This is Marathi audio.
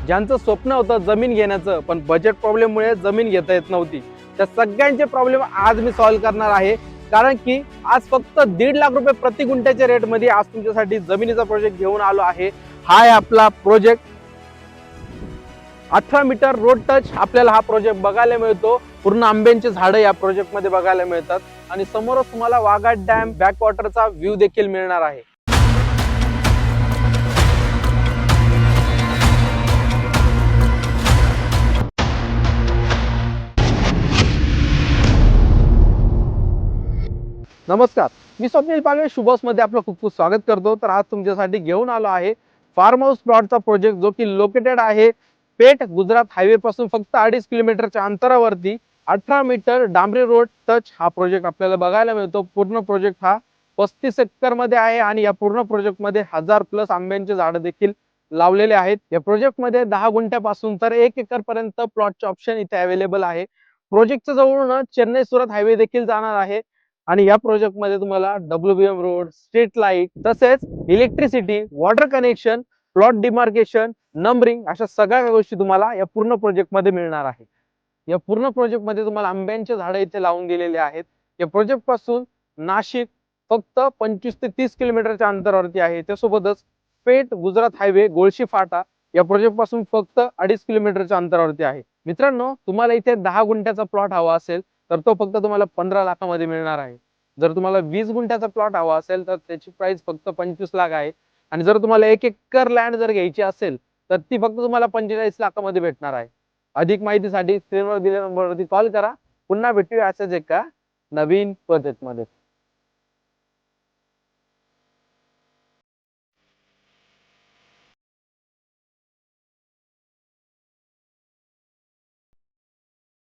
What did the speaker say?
ज्यांचं स्वप्न होतं जमीन घेण्याचं पण बजेट प्रॉब्लेममुळे जमीन घेता येत नव्हती, त्या सगळ्यांचे प्रॉब्लेम आज मी सॉल्व्ह करणार आहे. कारण की आज फक्त 1.5 लाख रुपये प्रति गुंठ्याच्या रेट मध्ये आज तुमच्यासाठी जमिनीचा प्रोजेक्ट घेऊन आलो आहे. हा आहे आपला प्रोजेक्ट. 18 मीटर रोड टच आपल्याला हा प्रोजेक्ट बघायला मिळतो. पूर्ण आंब्यांचे झाडं या प्रोजेक्ट मध्ये बघायला मिळतात आणि समोरच तुम्हाला वाघाट डॅम बॅकवॉटरचा व्ह्यू देखील मिळणार आहे. नमस्कार, मी स्वप्नील पागळे शुभॉस मध्ये आपलं खूप खूप स्वागत करतो. तर आज तुमच्यासाठी घेऊन आलो आहे फार्म हाऊस प्लॉटचा प्रोजेक्ट, जो की लोकेटेड आहे पेठ गुजरात हायवे पासून फक्त 2.5 किलोमीटरच्या अंतरावरती. 18 मीटर डांबरी रोड टच हा प्रोजेक्ट आपल्याला बघायला मिळतो. पूर्ण प्रोजेक्ट हा 35 एकर मध्ये आहे आणि या पूर्ण प्रोजेक्ट मध्ये 1000+ आंब्यांचे झाड देखील लावलेले आहेत. या प्रोजेक्ट मध्ये 10 गुंठ्यापासून तर 1 एकर पर्यंत प्लॉटचे ऑप्शन इथे अवेलेबल आहे. प्रोजेक्टच्या जवळून चेन्नई सुरत हायवे देखील जाणार आहे आणि या प्रोजेक्ट मध्ये तुम्हाला WBM रोड, स्ट्रीट लाईट, तसेच electricity, water connection, plot demarcation, numbering अशा सगळ्या गोष्टी तुम्हाला या पूर्ण प्रोजेक्ट मध्ये मिळणार आहे. या पूर्ण प्रोजेक्ट मध्ये तुम्हाला आंब्यांचे झाडं इथे लावून दिलेले आहेत. या प्रोजेक्ट पासून नाशिक फक्त 25 ते 30 किलोमीटरच्या अंतरावरती आहे. त्यासोबतच पेठ गुजरात हायवे गोळशी फाटा या प्रोजेक्ट पासून फक्त 2.5 किलोमीटरच्या अंतरावरती आहे. मित्रांनो, तुम्हाला इथे 10 गुंठ्याचा प्लॉट हवा असेल तर तो फक्त तुम्हाला 15 लाखामध्ये मिळणार आहे. जर तुम्हाला 20 गुंठ्याचा प्लॉट हवा असेल तर त्याची प्राइस फक्त 25 लाख आहे. आणि जर तुम्हाला 1 एकर लँड जर घ्यायची असेल तर ती फक्त तुम्हाला 45 लाखामध्ये भेटणार आहे. अधिक माहितीसाठी स्क्रीनवर दिलेल्या नंबरवरती कॉल करा. पुन्हा भेटूया अशाच एका नवीन प्रोजेक्ट मध्ये.